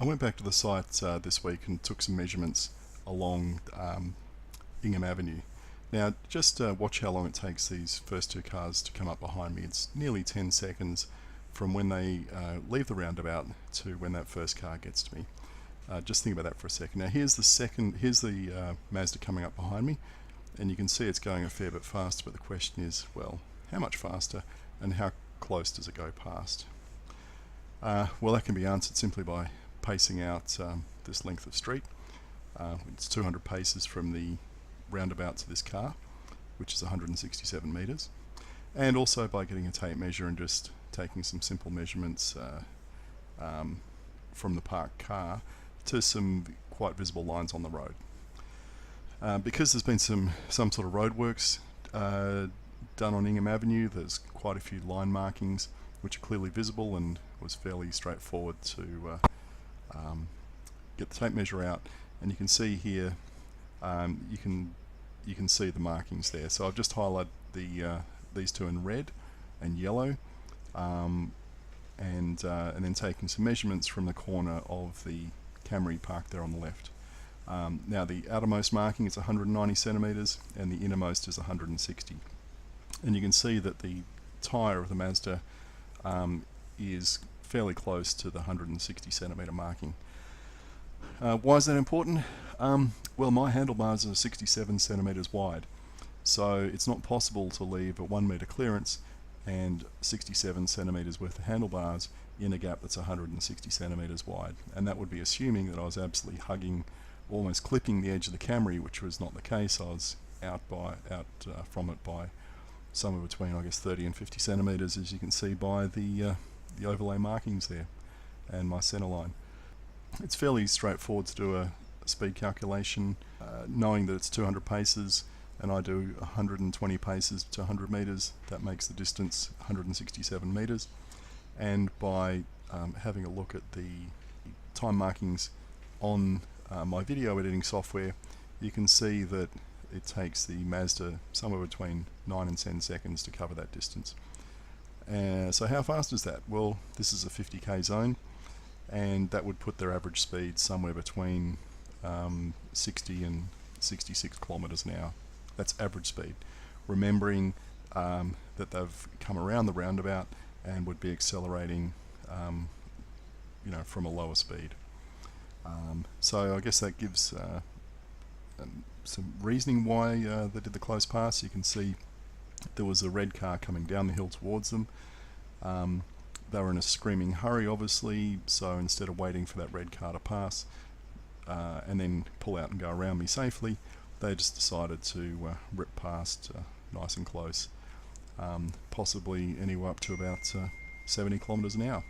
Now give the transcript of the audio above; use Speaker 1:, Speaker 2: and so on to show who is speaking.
Speaker 1: I went back to the site this week and took some measurements along Ingham Avenue. Now just watch how long it takes these first two cars to come up behind me. It's nearly 10 seconds from when they leave the roundabout to when that first car gets to me. Just think about that for a second. Now here's the Mazda coming up behind me, and you can see it's going a fair bit faster, but the question is, well, how much faster and how close does it go past? Well, that can be answered simply by pacing out this length of street. It's 200 paces from the roundabout to this car, which is 167 metres, and also by getting a tape measure and just taking some simple measurements from the parked car to some quite visible lines on the road. Because there's been some sort of roadworks done on Ingham Avenue, there's quite a few line markings which are clearly visible, and was fairly straightforward to get the tape measure out. And you can see here, you can see the markings there. So I've just highlighted these two in red and yellow, and then taking some measurements from the corner of the Camry parked there on the left. Now the outermost marking is 190 centimeters and the innermost is 160, and you can see that the tyre of the Mazda is fairly close to the 160 centimeter marking. Why is that important? Well, my handlebars are 67 centimeters wide, so it's not possible to leave a 1 meter clearance and 67 centimeters worth of handlebars in a gap that's 160 centimeters wide, and that would be assuming that I was absolutely hugging, almost clipping the edge of the Camry, which was not the case. I was out from it by somewhere between, I guess, 30 and 50 centimeters, as you can see by the overlay markings there and my center line. It's fairly straightforward to do a speed calculation, knowing that it's 200 paces and I do 120 paces to 100 meters. That makes the distance 167 meters, and by having a look at the time markings on my video editing software, you can see that it takes the Mazda somewhere between 9 and 10 seconds to cover that distance. So how fast is that? Well, this is a 50k zone, and that would put their average speed somewhere between 60 and 66 kilometers an hour. That's average speed, remembering that they've come around the roundabout and would be accelerating from a lower speed. So I guess that gives some reasoning why they did the close pass. You can see there was a red car coming down the hill towards them. They were in a screaming hurry, obviously, so instead of waiting for that red car to pass and then pull out and go around me safely, they just decided to rip past nice and close, possibly anywhere up to about 70 kilometers an hour.